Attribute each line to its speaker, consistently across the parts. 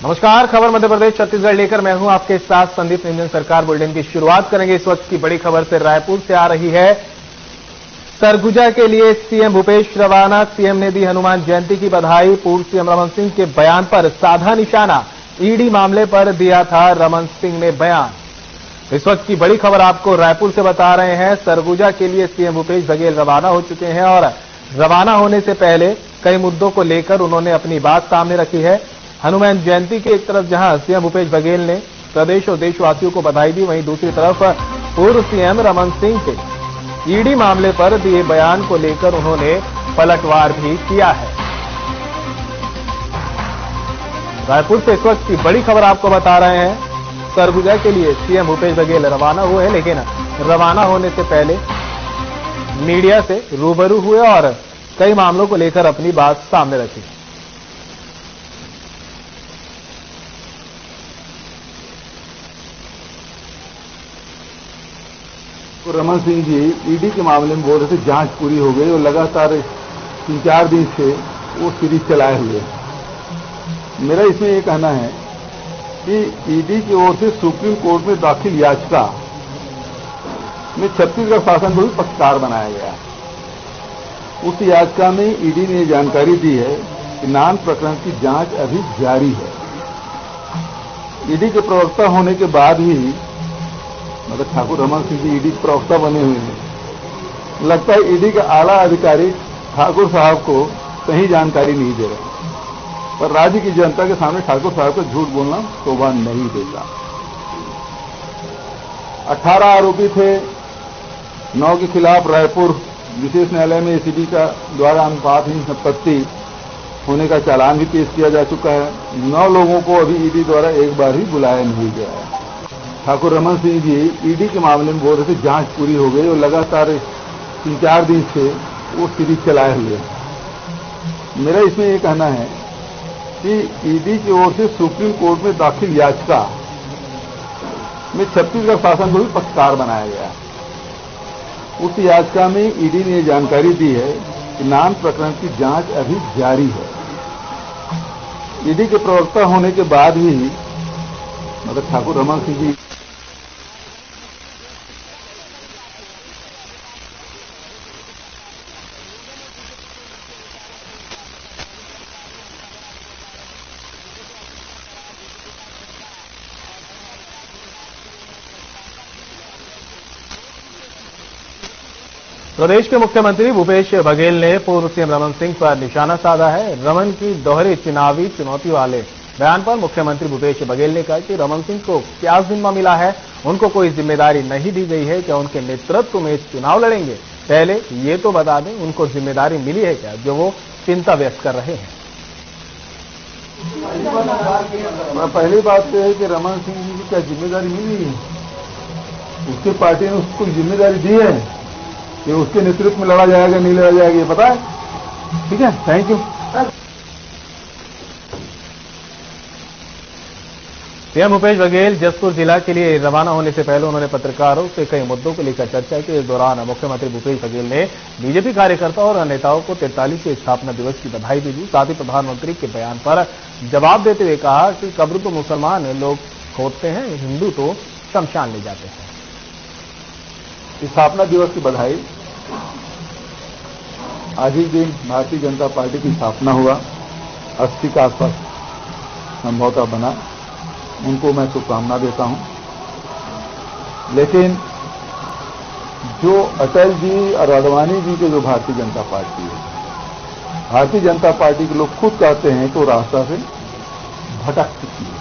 Speaker 1: नमस्कार, खबर मध्य प्रदेश छत्तीसगढ़ लेकर मैं हूं आपके साथ संदीप निरंजन। सरकार बुलेटिन की शुरुआत करेंगे इस वक्त की बड़ी खबर से। रायपुर से आ रही है। सरगुजा के लिए सीएम भूपेश रवाना। सीएम ने दी हनुमान जयंती की बधाई। पूर्व सीएम रमन सिंह के बयान पर साधा निशाना। ईडी मामले पर दिया था रमन सिंह ने बयान। इस वक्त की बड़ी खबर आपको रायपुर से बता रहे हैं। सरगुजा के लिए सीएम भूपेश बघेल रवाना हो चुके हैं और रवाना होने से पहले कई मुद्दों को लेकर उन्होंने अपनी बात सामने रखी है। हनुमान जयंती की एक तरफ जहां सीएम भूपेश बघेल ने प्रदेश और देशवासियों को बधाई दी, वहीं दूसरी तरफ पूर्व सीएम रमन सिंह के ईडी मामले पर दिए बयान को लेकर उन्होंने पलटवार भी किया है। रायपुर से इस वक्त की बड़ी खबर आपको बता रहे हैं। सरगुजा के लिए सीएम भूपेश बघेल रवाना हुए हैं, लेकिन रवाना होने से पहले मीडिया से रूबरू हुए और कई मामलों को लेकर अपनी बात सामने रखी।
Speaker 2: तो रमन सिंह जी ईडी के मामले में बोल रहे थे जांच पूरी हो गई और लगातार 3-4 दिन से वो सीरीज चलाए हुए। मेरा इसमें ये कहना है कि ईडी की ओर से सुप्रीम कोर्ट में दाखिल याचिका में छत्तीसगढ़ शासन को भी पक्षकार बनाया गया। उस याचिका में ईडी ने जानकारी दी है कि नान प्रकरण की जांच अभी जारी है। ईडी के प्रवक्ता होने के बाद ही मतलब ठाकुर रमन सिंह जी ईडी के प्रवक्ता बने हुए हैं। लगता है ईडी के आला अधिकारी ठाकुर साहब को सही जानकारी नहीं दे रहे, पर राज्य की जनता के सामने ठाकुर साहब को झूठ बोलना शोभा नहीं देता। 18 आरोपी थे, 9 के खिलाफ रायपुर विशेष न्यायालय में एसीबी का द्वारा अनुपातहीन संपत्ति होने का चालान भी पेश किया जा चुका है। 9 लोगों को अभी ईडी द्वारा एक बार ही बुलाया नहीं गया है। ठाकुर रमन सिंह जी ईडी के मामले में बोल रहे थे जांच पूरी हो गई और लगातार 3-4 दिन से वो सीरीज चलाए हुए। मेरा इसमें ये कहना है कि ईडी की ओर से सुप्रीम कोर्ट में दाखिल याचिका में छत्तीसगढ़ शासन को भी पक्षकार बनाया गया। उस याचिका में ईडी ने जानकारी दी है कि नान प्रकरण की जांच अभी जारी है। ईडी के प्रवक्ता होने के बाद ही मतलब ठाकुर रमन सिंह जी
Speaker 1: प्रदेश के मुख्यमंत्री भूपेश बघेल ने पूर्व सीएम रमन सिंह पर निशाना साधा है। रमन की दोहरे चुनावी चुनौती वाले बयान पर मुख्यमंत्री भूपेश बघेल ने कहा कि रमन सिंह को क्या जिम्मा मिला है, उनको कोई जिम्मेदारी नहीं दी गई है। क्या उनके नेतृत्व में चुनाव लड़ेंगे? पहले ये तो बता दें, उनको जिम्मेदारी मिली है क्या जो वो चिंता व्यक्त कर रहे हैं?
Speaker 2: पहली बात तो है कि रमन सिंह जी की क्या जिम्मेदारी मिली है? उसकी पार्टी ने उसको जिम्मेदारी दी है कि उसके नेतृत्व में लड़ा जाएगा नहीं लड़ा जाएगा, ये पता है? ठीक है, thank you.
Speaker 1: CM Bhupesh Baghel Jashpur जिला के लिए रवाना होने से पहले उन्होंने पत्रकारों से कई मुद्दों को लेकर चर्चा की। इस दौरान मुख्यमंत्री भूपेश बघेल ने बीजेपी कार्यकर्ताओं और नेताओं को 43वें स्थापना दिवस की बधाई भी दी। साथ ही प्रधानमंत्री के बयान पर जवाब देते हुए कहा कि कब्र तो मुसलमान लोग खोदते हैं, हिंदू तो शमशान ले जाते हैं।
Speaker 2: स्थापना दिवस की बधाई। आज ही दिन भारतीय जनता पार्टी की स्थापना हुआ, 80 के आसपास संभवतः बना। उनको मैं शुभकामना देता हूं। लेकिन जो अटल जी और अडवाणी जी के जो भारतीय जनता पार्टी है, भारतीय जनता पार्टी के लोग खुद कहते हैं कि वो रास्ता से भटक चुकी है।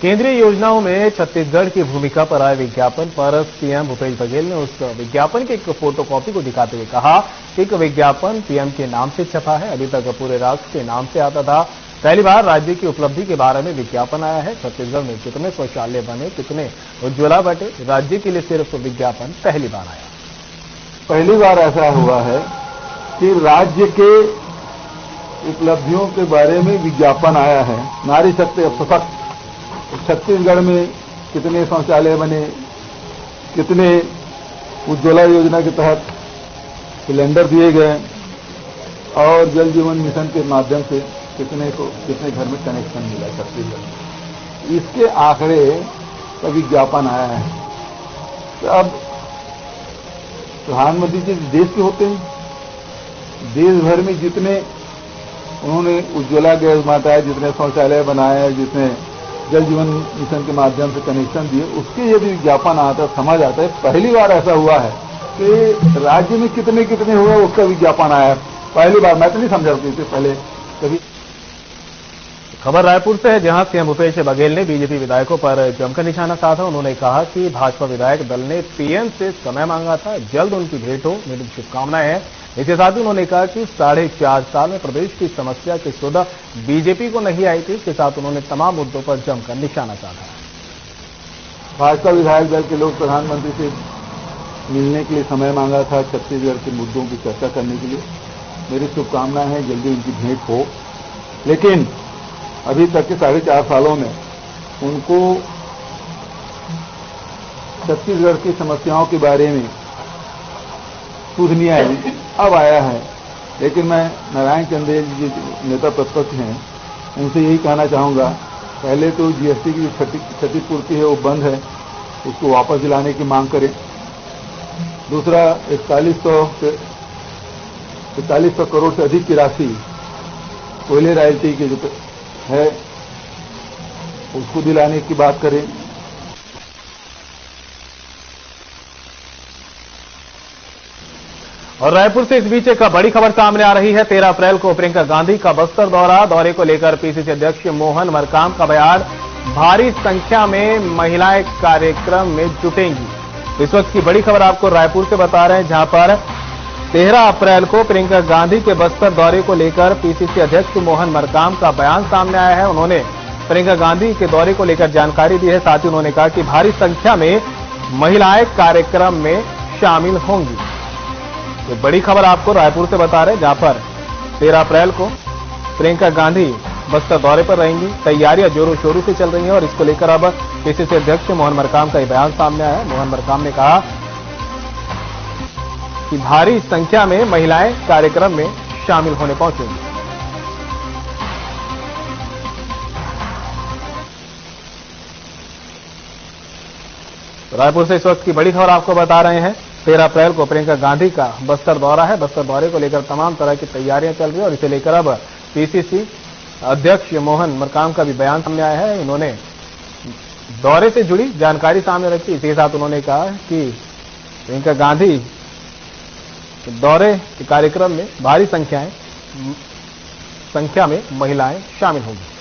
Speaker 1: केंद्रीय योजनाओं में छत्तीसगढ़ की भूमिका पर आए विज्ञापन पर सीएम भूपेश बघेल ने उस विज्ञापन की एक फोटोकॉपी को दिखाते हुए कहा कि एक विज्ञापन पीएम के नाम से छपा है। अभी तक पूरे राष्ट्र के नाम से आता था। पहली बार राज्य की उपलब्धि के बारे में विज्ञापन आया है। छत्तीसगढ़ में कितने शौचालय बने, कितने उज्ज्वला बटे, राज्य के लिए सिर्फ विज्ञापन पहली बार आया।
Speaker 2: पहली बार ऐसा हुआ है कि राज्य के उपलब्धियों के बारे में विज्ञापन आया है। नारी शक्ति अब सशक्त। छत्तीसगढ़ में कितने शौचालय बने, कितने उज्ज्वला योजना के तहत सिलेंडर दिए गए और जल जीवन मिशन के माध्यम से कितने घर में कनेक्शन मिला छत्तीसगढ़ में, इसके आंकड़े का विज्ञापन आया है। तो अब प्रधानमंत्री जी देश के होते हैं, देश भर में जितने उन्होंने उज्ज्वला गैस बांटा, जितने शौचालय बनाए, जितने जल जीवन मिशन के माध्यम से कनेक्शन दिए, उसके यदि विज्ञापन आता है, समझ आता है। पहली बार ऐसा हुआ है कि राज्य में कितने कितने हुए उसका विज्ञापन आया है, पहली बार। मैं तो नहीं समझा इससे पहले कभी।
Speaker 1: खबर रायपुर से है, जहां सीएम भूपेश बघेल ने बीजेपी विधायकों पर जमकर निशाना साधा। उन्होंने कहा कि भाजपा विधायक दल ने पीएम से समय मांगा था, जल्द उनकी भेंट हो, मेरी शुभकामनाएं हैं। इसके साथ ही उन्होंने कहा कि 4.5 साल में प्रदेश की समस्या की सुध बीजेपी को नहीं आई थी। इसके साथ उन्होंने तमाम मुद्दों पर जमकर निशाना साधा।
Speaker 2: भाजपा विधायक दल के लोग प्रधानमंत्री से मिलने के लिए समय मांगा था, छत्तीसगढ़ के मुद्दों की चर्चा करने के लिए। मेरी शुभकामनाएं हैं, जल्दी उनकी भेंट हो। लेकिन अभी तक के 4.5 सालों में उनको छत्तीसगढ़ की समस्याओं के बारे में सुध नहीं आई, अब आया है। लेकिन मैं नारायण चंदेल जी नेता प्रतिपक्ष हैं, उनसे यही कहना चाहूंगा, पहले तो जीएसटी की जो क्षतिपूर्ति है वो बंद है, उसको वापस दिलाने की मांग करें। दूसरा 4100 करोड़ से अधिक की राशि कोयले रॉयल्टी की जो है उसको दिलाने की बात करें।
Speaker 1: और रायपुर से इस बीच एक बड़ी खबर सामने आ रही है। 13 अप्रैल को प्रियंका गांधी का बस्तर दौरे को लेकर पीसीसी अध्यक्ष मोहन मरकाम का बयान, भारी संख्या में महिलाएं कार्यक्रम में जुटेंगी। इस वक्त की बड़ी खबर आपको रायपुर से बता रहे हैं, जहां पर 13 अप्रैल को प्रियंका गांधी के बस्तर दौरे को लेकर पीसीसी अध्यक्ष मोहन मरकाम का बयान सामने आया है। उन्होंने प्रियंका गांधी के दौरे को लेकर जानकारी दी है। साथ ही उन्होंने कहा कि भारी संख्या में महिलाएं कार्यक्रम में शामिल होंगी। तो बड़ी खबर आपको रायपुर से बता रहे हैं, जहां पर 13 अप्रैल को प्रियंका गांधी बस्तर दौरे पर रहेंगी। तैयारियां जोरों शोरों से चल रही हैं और इसको लेकर अब पीसीसी अध्यक्ष मोहन मरकाम का बयान सामने आया है। मोहन मरकाम ने कहा कि भारी संख्या में महिलाएं कार्यक्रम में शामिल होने पहुंचेंगी। रायपुर से इस वक्त की बड़ी खबर आपको बता रहे हैं। 13 अप्रैल को प्रियंका गांधी का बस्तर दौरा है। बस्तर दौरे को लेकर तमाम तरह की तैयारियां चल रही है और इसे लेकर अब पीसीसी अध्यक्ष मोहन मरकाम का भी बयान सामने आया है। इन्होंने दौरे से जुड़ी जानकारी सामने रखी। इसी के साथ उन्होंने कहा कि प्रियंका गांधी दौरे के कार्यक्रम में भारी संख्या में महिलाएं शामिल होंगी।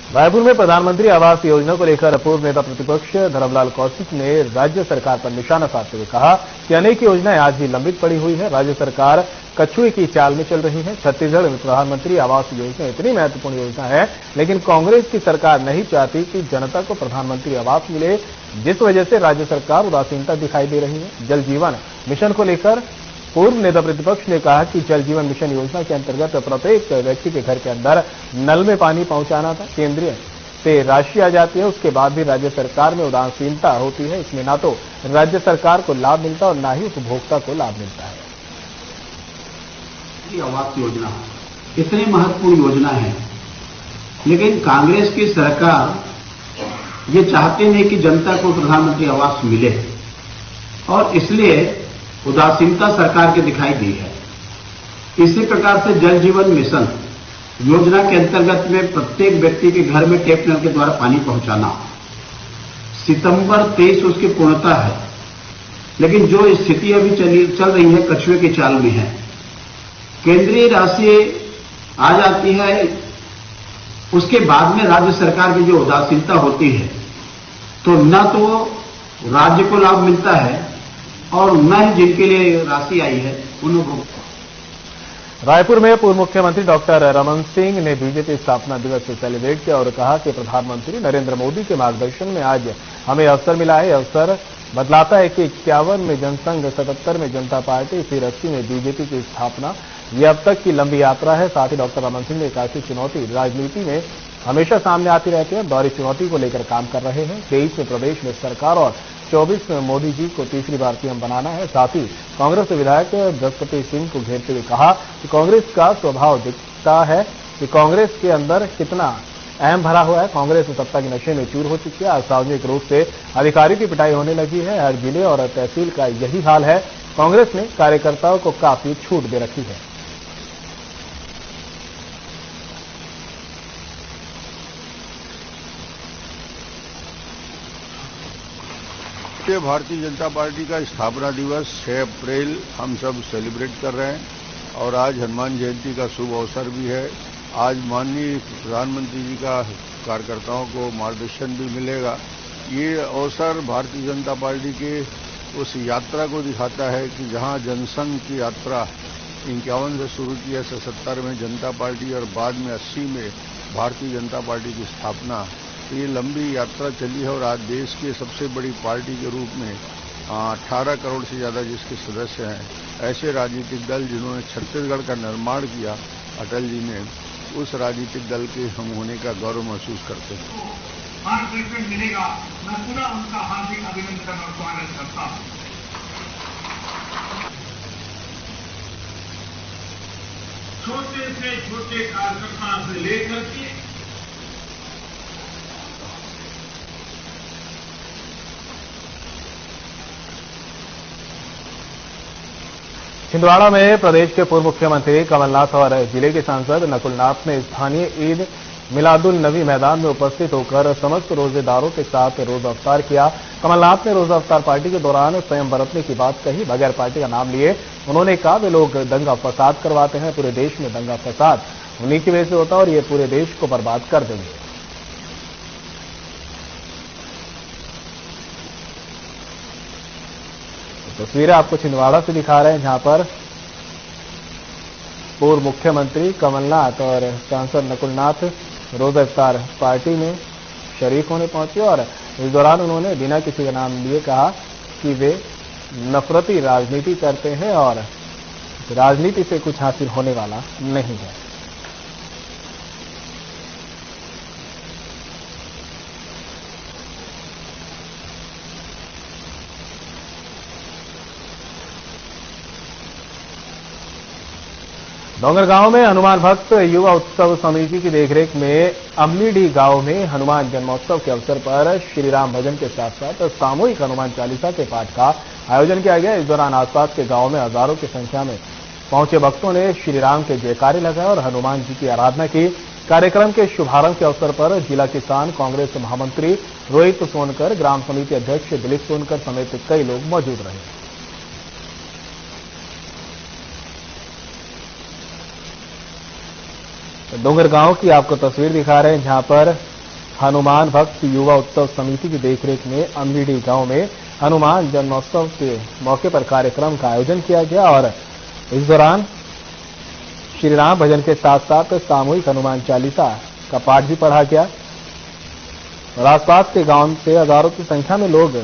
Speaker 1: रायपुर में प्रधानमंत्री आवास योजना को लेकर पूर्व नेता प्रतिपक्ष धर्मलाल कौशिक ने राज्य सरकार पर निशाना साधते हुए कहा कि अनेक योजनाएं आज भी लंबित पड़ी हुई है। राज्य सरकार कछुए की चाल में चल रही है। छत्तीसगढ़ में प्रधानमंत्री आवास योजना इतनी महत्वपूर्ण योजना है, लेकिन कांग्रेस की सरकार नहीं चाहती कि जनता को प्रधानमंत्री आवास मिले, जिस वजह से राज्य सरकार उदासीनता दिखाई दे रही है। जल जीवन मिशन को लेकर पूर्व नेता प्रतिपक्ष ने कहा कि जल जीवन मिशन योजना के अंतर्गत प्रत्येक व्यक्ति के घर के अंदर नल में पानी पहुंचाना था। केंद्रीय से राशि आ जाती है, उसके बाद भी राज्य सरकार में उदासीनता होती है। इसमें ना तो राज्य सरकार को लाभ मिलता और ना ही उपभोक्ता को लाभ मिलता है।
Speaker 3: आवास योजना इतनी महत्वपूर्ण योजना है, लेकिन कांग्रेस की सरकार ये चाहती नहीं कि जनता को प्रधानमंत्री आवास मिले और इसलिए उदासीनता सरकार की दिखाई दी है। इसी प्रकार से जल जीवन मिशन योजना के अंतर्गत में प्रत्येक व्यक्ति के घर में टैप नल के द्वारा पानी पहुंचाना, सितंबर 23 उसकी पूर्णता है, लेकिन जो स्थिति अभी चल रही है कछुए की चाल में है। केंद्रीय राशि आ जाती है, उसके बाद में राज्य सरकार की जो उदासीनता होती है, तो न तो राज्य को लाभ मिलता है और न ही जिनके लिए राशि आई है उनको।
Speaker 1: रायपुर में पूर्व मुख्यमंत्री डॉक्टर रमन सिंह ने बीजेपी स्थापना दिवस सेलिब्रेट किया और कहा कि प्रधानमंत्री नरेंद्र मोदी के मार्गदर्शन में आज हमें अवसर मिला है। अवसर बतलाता है कि 51 में जनसंघ, 77 में जनता पार्टी, फिर 80 में बीजेपी की स्थापना। ये अब तक की लंबी यात्रा है। साथ ही डॉक्टर रमन सिंह ने कहा कि चुनौती राजनीति में हमेशा सामने आती रहती है, दोहरी चुनौती को लेकर काम कर रहे हैं। 23 में प्रदेश में सरकार और 24 में मोदी जी को तीसरी बार पीएम बनाना है। साथ ही कांग्रेस विधायक बृहस्पति सिंह को घेरते हुए कहा कि कांग्रेस का स्वभाव दिखता है कि कांग्रेस के अंदर कितना अहम भरा हुआ है। कांग्रेस सत्ता के नशे में चूर हो चुकी है। आज सार्वजनिक रूप से अधिकारियों की पिटाई होने लगी है। हर जिले और तहसील का यही हाल है। कांग्रेस ने कार्यकर्ताओं को काफी छूट दे रखी है।
Speaker 4: भारतीय जनता पार्टी का स्थापना दिवस 6 अप्रैल हम सब सेलिब्रेट कर रहे हैं और आज हनुमान जयंती का शुभ अवसर भी है। आज माननीय प्रधानमंत्री जी का कार्यकर्ताओं को मार्गदर्शन भी मिलेगा। ये अवसर भारतीय जनता पार्टी के उस यात्रा को दिखाता है कि जहां जनसंघ की यात्रा 51 से शुरू की है, 77 में जनता पार्टी और बाद में 80 में भारतीय जनता पार्टी की स्थापना। तो ये लंबी यात्रा चली है और आज देश की सबसे बड़ी पार्टी के रूप में 18 करोड़ से ज्यादा जिसके सदस्य हैं, ऐसे राजनीतिक दल जिन्होंने छत्तीसगढ़ का निर्माण किया अटल जी ने, उस राजनीतिक दल के हम होने का गौरव महसूस करते हैं।
Speaker 5: मार्गदर्शन मिलेगा, मैं पुनः उनका हार्दिक अभिनंदन और स्वागत करता हूं। छोटे से छोटे कार्यकर्ता से लेकर के
Speaker 1: छिंदवाड़ा में प्रदेश के पूर्व मुख्यमंत्री कमलनाथ और जिले के सांसद नकुलनाथ ने स्थानीय ईद मिलादुल नबी मैदान में उपस्थित होकर समस्त रोजेदारों के साथ रोजा अफ्तार किया। कमलनाथ ने रोजा अफ्तार पार्टी के दौरान संयम बरतने की बात कही। बगैर पार्टी का नाम लिए उन्होंने कहा वे लोग दंगा फसाद करवाते हैं। पूरे देश में दंगा फसाद उन्हीं की वजह से होता है और ये पूरे देश को बर्बाद कर देंगे। तस्वीरें आपको छिंदवाड़ा से दिखा रहे हैं, जहां पर पूर्व मुख्यमंत्री कमलनाथ और सांसद नकुलनाथ रोजा इफ्तार पार्टी में शरीक होने पहुंचे और इस दौरान उन्होंने बिना किसी का नाम लिए कहा कि वे नफरती राजनीति करते हैं और राजनीति से कुछ हासिल होने वाला नहीं है। डोंगरगांव में हनुमान भक्त युवा उत्सव समिति की देखरेख में अमलीडीह गांव में हनुमान जन्मोत्सव के अवसर पर श्रीराम भजन के साथ साथ सामूहिक हनुमान चालीसा के पाठ का आयोजन किया गया। इस दौरान आसपास के गांव में हजारों की संख्या में पहुंचे भक्तों ने श्रीराम के जयकारे लगाए और हनुमान जी की आराधना की। कार्यक्रम के शुभारंभ के अवसर पर जिला किसान कांग्रेस महामंत्री रोहित सोनकर, ग्राम समिति अध्यक्ष दिलीप सोनकर समेत कई लोग मौजूद रहे। डोंगरगांव की आपको तस्वीर दिखा रहे हैं, जहां पर हनुमान भक्त युवा उत्सव समिति की देखरेख में अमलीडीह गांव में हनुमान जन्मोत्सव के मौके पर कार्यक्रम का आयोजन किया गया और इस दौरान श्रीराम भजन के साथ साथ सामूहिक हनुमान चालीसा का पाठ भी पढ़ा गया और आसपास के गांव से हजारों की संख्या में लोग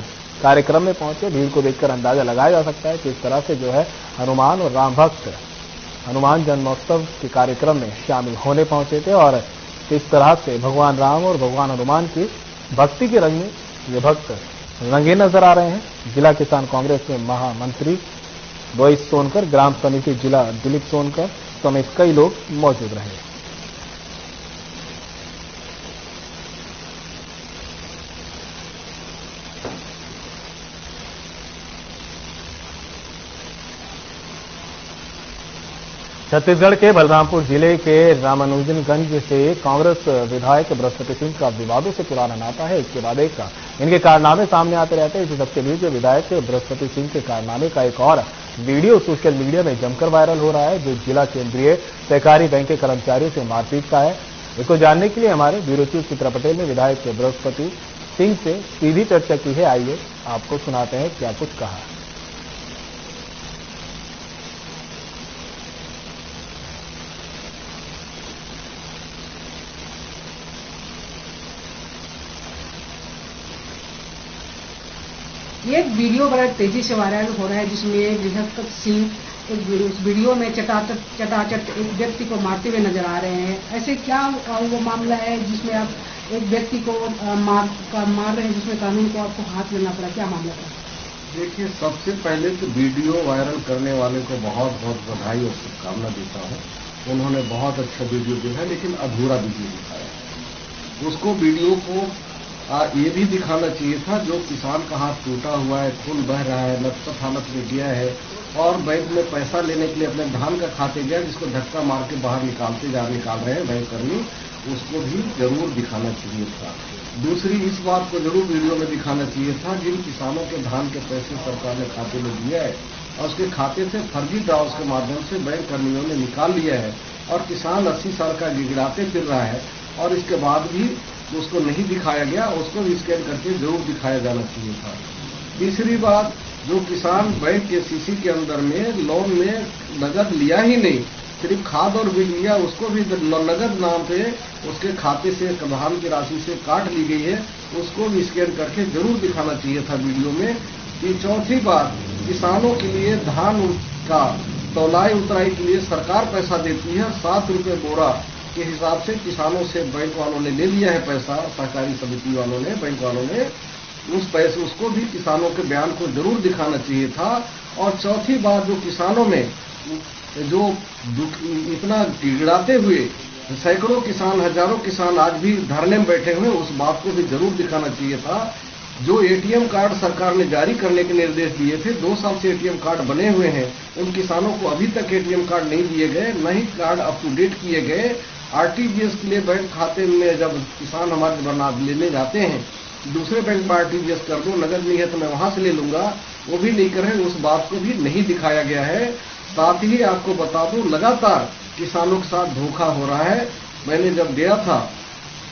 Speaker 1: कार्यक्रम में पहुंचे। भीड़ को देखकर अंदाजा लगाया जा सकता है कि इस तरह से जो है हनुमान और राम भक्त हनुमान जन्मोत्सव के कार्यक्रम में शामिल होने पहुंचे थे और इस तरह से भगवान राम और भगवान हनुमान की भक्ति के रंग में ये भक्त रंगे नजर आ रहे हैं। जिला किसान कांग्रेस में महामंत्री रोहित सोनकर, ग्राम समिति जिला दिलीप सोनकर समेत कई लोग मौजूद रहे। छत्तीसगढ़ के बलरामपुर जिले के रामानुजनगंज से कांग्रेस विधायक बृहस्पति सिंह का विवादों से पुराना नाता है। इसके बाद एक इनके कारनामे सामने आते रहते हैं। इसी सबके बीच विधायक बृहस्पति सिंह के कारनामे का एक और वीडियो सोशल मीडिया में जमकर वायरल हो रहा है, जो जिला केंद्रीय सहकारी बैंक के कर्मचारियों से मारपीट का है। इसको जानने के लिए हमारे ब्यूरो चीफ चित्रा पटेल ने विधायक बृहस्पति सिंह से सीधी चर्चा की है। आइए आपको सुनाते हैं क्या कुछ कहा।
Speaker 6: ये एक वीडियो बड़ा तेजी से वायरल हो रहा है जिसमें बृहस्पति सिंह एक वीडियो में चटाचट एक व्यक्ति को मारते हुए नजर आ रहे हैं। ऐसे क्या वो मामला है जिसमें आप एक व्यक्ति को मार रहे हैं, जिसमें कानून को आपको हाथ लेना पड़ा, क्या मामला है?
Speaker 7: देखिए, सबसे पहले तो वीडियो वायरल करने वाले को बहुत बहुत बधाई और शुभकामना देता हूँ। उन्होंने बहुत अच्छा वीडियो दिखाया, लेकिन अधूरा वीडियो दिखाया। उसको वीडियो को ये भी दिखाना चाहिए था, जो किसान का हाथ टूटा हुआ है, खून बह रहा है, लथपथ हालत में गया है और बैंक में पैसा लेने के लिए अपने धान का खाते गया, जिसको धक्का मार के बाहर निकाल रहे हैं बैंक कर्मी, उसको भी जरूर दिखाना चाहिए था। दूसरी, इस बात को जरूर वीडियो में दिखाना चाहिए था, जिन किसानों के धान के पैसे सरकार ने खाते में दिया है और उसके खाते से फर्जी ड्राफ्ट के माध्यम से बैंक कर्मियों ने निकाल लिया है और किसान 80 साल का गिड़गिड़ाते फिर रहा है और इसके बाद भी उसको नहीं दिखाया गया, उसको भी स्कैन करके जरूर दिखाया जाना चाहिए था। तीसरी बात, जो किसान बैंक के सीसी के अंदर में लोन में नगद लिया ही नहीं, सिर्फ खाद और बीज लिया, उसको भी नगद नाम पे उसके खाते से धान की राशि से काट ली गई है, उसको भी स्कैन करके जरूर दिखाना चाहिए था वीडियो में। ये चौथी बात, किसानों के लिए धान का तौलाई उतराई के लिए सरकार पैसा देती है, 7 रुपये बोरा के हिसाब से किसानों से बैंक वालों ने ले लिया है पैसा, सहकारी समिति वालों ने, बैंक वालों ने उस पैसे, उसको भी किसानों के बयान को जरूर दिखाना चाहिए था। और चौथी बात, जो किसानों में जो इतना गिड़गिड़ाते हुए सैकड़ों किसान, हजारों किसान आज भी धरने में बैठे हुए, उस बात को भी जरूर दिखाना चाहिए था। जो एटीएम कार्ड सरकार ने जारी करने के निर्देश दिए थे, 2 साल से एटीएम कार्ड बने हुए हैं, उन किसानों को अभी तक एटीएम कार्ड नहीं दिए गए, न ही कार्ड अप टू डेट किए गए। आरटीजीएस के लिए बैंक खाते में जब किसान हमारे बना लेने जाते हैं, दूसरे बैंक में आरटीजीएस कर दो, नगद नहीं है तो मैं वहां से ले लूंगा, वो भी नहीं कर रहे, उस बात को भी नहीं दिखाया गया है। साथ ही आपको बता दूं, लगातार किसानों के साथ धोखा हो रहा है। मैंने जब गया था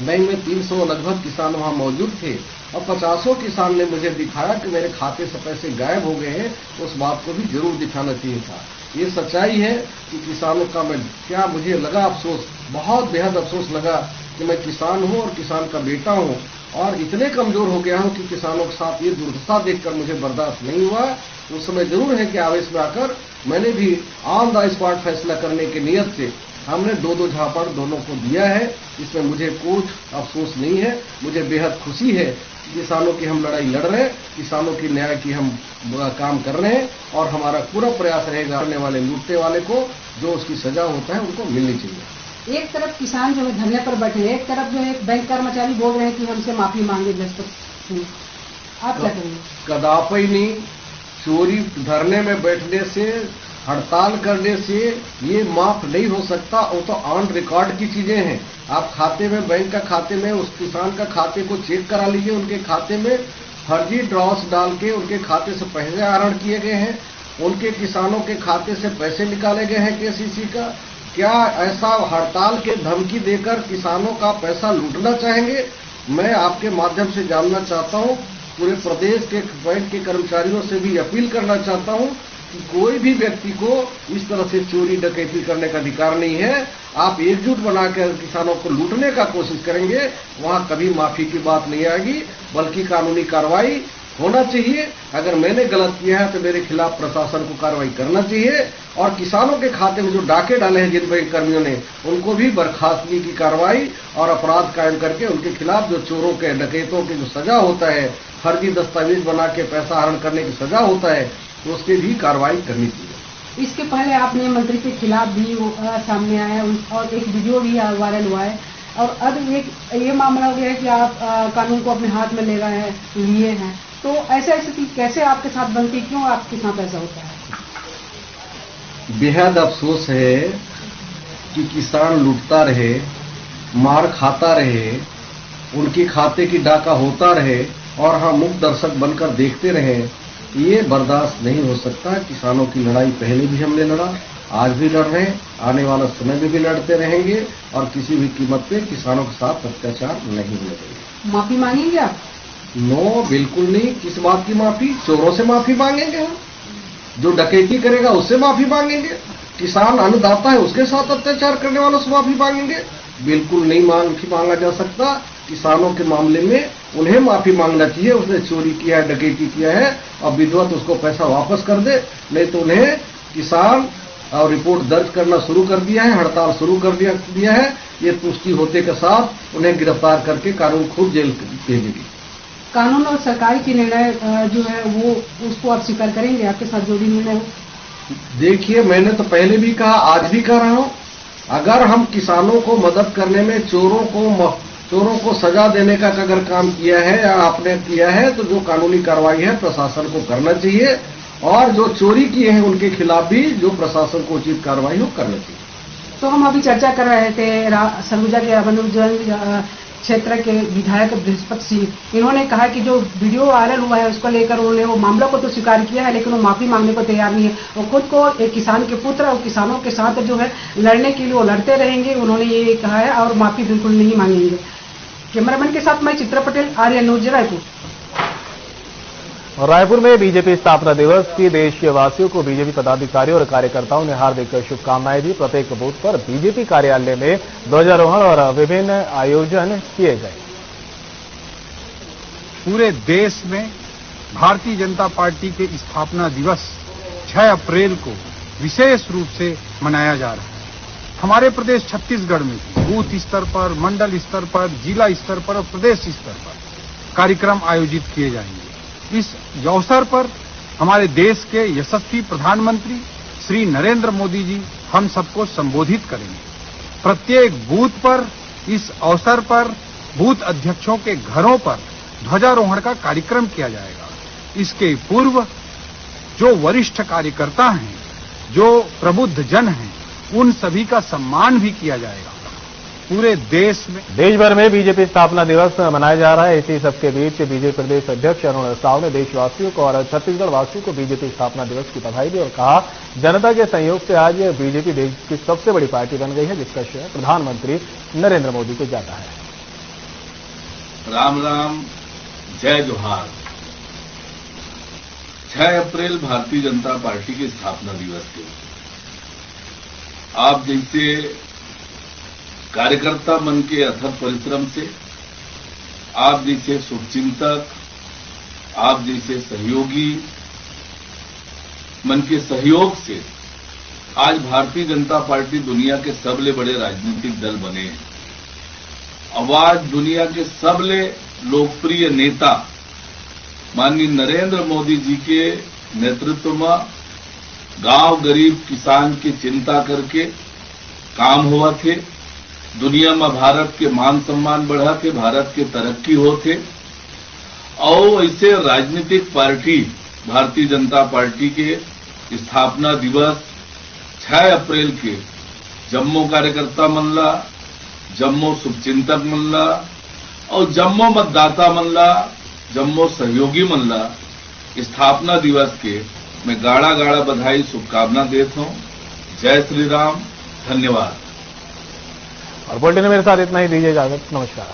Speaker 7: बैंक में, 300 लगभग किसान वहां मौजूद थे और 50 किसान ने मुझे दिखाया कि मेरे खाते से पैसे गायब हो गए हैं, उस बात को भी जरूर दिखाना चाहिए था। ये सच्चाई है कि किसानों का मुझे लगा अफसोस, बहुत बेहद अफसोस लगा कि मैं किसान हूं और किसान का बेटा हूं और इतने कमजोर हो गया हूं कि किसानों के साथ ये दुर्दशा देखकर मुझे बर्दाश्त नहीं हुआ। उस समय जरूर है कि आवेश में आकर मैंने भी ऑन द स्पॉट फैसला करने की नियत से हमने 2-2 झापड़ दोनों को दिया है। इसमें मुझे कुछ अफसोस नहीं है, मुझे बेहद खुशी है। किसानों की हम लड़ाई लड़ रहे हैं, किसानों की न्याय की हम काम कर रहे हैं और हमारा पूरा प्रयास रहेगा करने वाले, लूटने वाले को जो उसकी सजा होता है उनको मिलनी चाहिए।
Speaker 6: एक तरफ किसान जो है धरने पर बैठे हैं, एक तरफ जो है बैंक कर्मचारी बोल रहे हैं कि हमसे माफी मांगे बृहस्पति, आप क्या करेंगे?
Speaker 7: कदापि नहीं। चोरी धरने में बैठने से, हड़ताल करने से ये माफ नहीं हो सकता। वो तो ऑन रिकॉर्ड की चीजें हैं। आप खाते में, बैंक का खाते में, उस किसान का खाते को चेक करा लीजिए, उनके खाते में फर्जी ड्रॉस डाल के उनके खाते से पैसे आहरण किए गए हैं, उनके किसानों के खाते से पैसे निकाले गए हैं केसीसी का। क्या ऐसा हड़ताल के धमकी देकर किसानों का पैसा लूटना चाहेंगे? मैं आपके माध्यम से जानना चाहता हूं, पूरे प्रदेश के बैंक के कर्मचारियों से भी अपील करना चाहता हूं कि कोई भी व्यक्ति को इस तरह से चोरी डकैती करने का अधिकार नहीं है। आप एकजुट बनाकर किसानों को लूटने का कोशिश करेंगे, वहां कभी माफी की बात नहीं आएगी, बल्कि कानूनी कार्रवाई होना चाहिए। अगर मैंने गलत किया है तो मेरे खिलाफ प्रशासन को कार्रवाई करना चाहिए और किसानों के खाते में जो डाके डाले हैं जिन बैंक कर्मियों ने, उनको भी बर्खास्तगी की कार्रवाई और अपराध कायम करके उनके खिलाफ जो चोरों के, डकैतों की जो सजा होता है, फर्जी दस्तावेज बना के पैसा आहरण करने की सजा होता है, तो उसकी भी कार्रवाई करनी चाहिए।
Speaker 6: इसके पहले आपने मंत्री के खिलाफ भी सामने आया और एक वीडियो भी वायरल हुआ है और अब ये मामला हो गया है कि आप कानून को अपने हाथ में लिए हैं, तो ऐसा स्थिति कैसे आपके साथ बनती, क्यों आपके साथ ऐसा होता है?
Speaker 7: बेहद अफसोस है कि किसान लूटता रहे, मार खाता रहे, उनके खाते की डाका होता रहे और हम मुक्त दर्शक बनकर देखते रहे। ये बर्दाश्त नहीं हो सकता। किसानों की लड़ाई पहले भी हमने लड़ा, आज भी लड़ रहे हैं, आने वाला समय में भी लड़ते रहेंगे और किसी भी कीमत पे किसानों के साथ अत्याचार नहीं होने देंगे।
Speaker 6: माफी मांगेंगे आप?
Speaker 7: नो, बिल्कुल नहीं। किस बात की माफी? चोरों से माफी मांगेंगे हम, जो डकैती करेगा उससे माफी मांगेंगे, किसान अन्नदाता है उसके साथ अत्याचार करने वालों से माफी मांगेंगे? बिल्कुल नहीं माफी मांगा जा सकता। किसानों के मामले में उन्हें माफी मांगना चाहिए। उसने चोरी किया है, डकैती किया है, अब विधिवत उसको पैसा वापस कर दे, नहीं तो उन्हें किसान और रिपोर्ट दर्ज करना शुरू कर दिया है, हड़ताल शुरू कर दिया है। ये पुष्टि होते के साथ उन्हें गिरफ्तार करके कानून खुद जेल भेजेगी।
Speaker 6: कानून और सरकार की निर्णय जो है वो उसको आप स्वीकार करेंगे, आपके साथ जो भी निर्णय हो?
Speaker 7: देखिए, मैंने तो पहले भी कहा, आज भी कह रहा हूं, अगर हम किसानों को मदद करने में चोरों को सजा देने का अगर काम किया है या आपने किया है, तो जो कानूनी कार्रवाई है प्रशासन को करना चाहिए, और जो चोरी किए हैं उनके खिलाफ भी जो प्रशासन को उचित कार्रवाई हो करना चाहिए।
Speaker 6: तो हम अभी चर्चा कर रहे थे सरगुजा के अबनुगंज क्षेत्र के विधायक बृहस्पति सिंह, इन्होंने कहा कि जो वीडियो वायरल हुआ है उसको लेकर उन्होंने वो मामला को तो स्वीकार किया है, लेकिन वो माफी मांगने को तैयार नहीं है। वो खुद को एक किसान के पुत्र और किसानों के साथ जो है लड़ने के लिए वो लड़ते रहेंगे, उन्होंने ये कहा है, और माफी बिल्कुल नहीं मांगेंगे। कैमरामैन के साथ मैं चित्रा पटेल, आर्या न्यूज, रायपुर।
Speaker 1: रायपुर में बीजेपी स्थापना दिवस की देशवासियों को बीजेपी पदाधिकारियों और कार्यकर्ताओं ने हार्दिक शुभकामनाएं दी। प्रत्येक बूथ पर बीजेपी कार्यालय में ध्वजारोहण और विभिन्न आयोजन किए गए।
Speaker 8: पूरे देश में भारतीय जनता पार्टी के स्थापना दिवस 6 अप्रैल को विशेष रूप से मनाया जा रहा है। हमारे प्रदेश छत्तीसगढ़ में बूथ स्तर पर, मंडल स्तर पर, जिला स्तर पर और प्रदेश स्तर पर कार्यक्रम आयोजित किए जाएंगे। इस अवसर पर हमारे देश के यशस्वी प्रधानमंत्री श्री नरेंद्र मोदी जी हम सबको संबोधित करेंगे। प्रत्येक बूथ पर इस अवसर पर बूथ अध्यक्षों के घरों पर ध्वजारोहण का कार्यक्रम किया जाएगा। इसके पूर्व जो वरिष्ठ कार्यकर्ता हैं, जो प्रबुद्ध जन हैं, उन सभी का सम्मान भी किया जाएगा। पूरे देश
Speaker 1: भर में बीजेपी स्थापना दिवस मनाया जा रहा है। इसी सबके बीच बीजेपी प्रदेश अध्यक्ष अरुण साव ने देशवासियों को और छत्तीसगढ़ वासियों को बीजेपी स्थापना दिवस की बधाई दी और कहा, जनता के सहयोग से आज बीजेपी देश की सबसे बड़ी पार्टी बन गई है, जिसका श्रेय प्रधानमंत्री नरेंद्र मोदी को जाता है।
Speaker 9: राम राम, जय जोहार। 6 अप्रैल भारतीय जनता पार्टी के स्थापना दिवस के आप जैसे कार्यकर्ता मन के अथक परिश्रम से, आप जैसे शुभचिंतक, आप जैसे सहयोगी मन के सहयोग से आज भारतीय जनता पार्टी दुनिया के सबले बड़े राजनीतिक दल बने हैं। अब आज दुनिया के सबले लोकप्रिय नेता माननीय नरेंद्र मोदी जी के नेतृत्व में गांव गरीब किसान की चिंता करके काम हुआ थे। दुनिया में भारत के मान सम्मान बढ़ा थे, भारत के तरक्की होते, और ऐसे राजनीतिक पार्टी भारतीय जनता पार्टी के स्थापना दिवस 6 अप्रैल के जम्मू कार्यकर्ता मनला, जम्मू शुभचिंतक मनला और जम्मू मतदाता मनला, जम्मू सहयोगी मनला स्थापना दिवस के मैं गाड़ा गाड़ा बधाई शुभकामना देता हूं। जय श्री राम, धन्यवाद।
Speaker 1: और बुलेटिन में मेरे साथ इतना ही, दीजिए इजाजत, नमस्कार।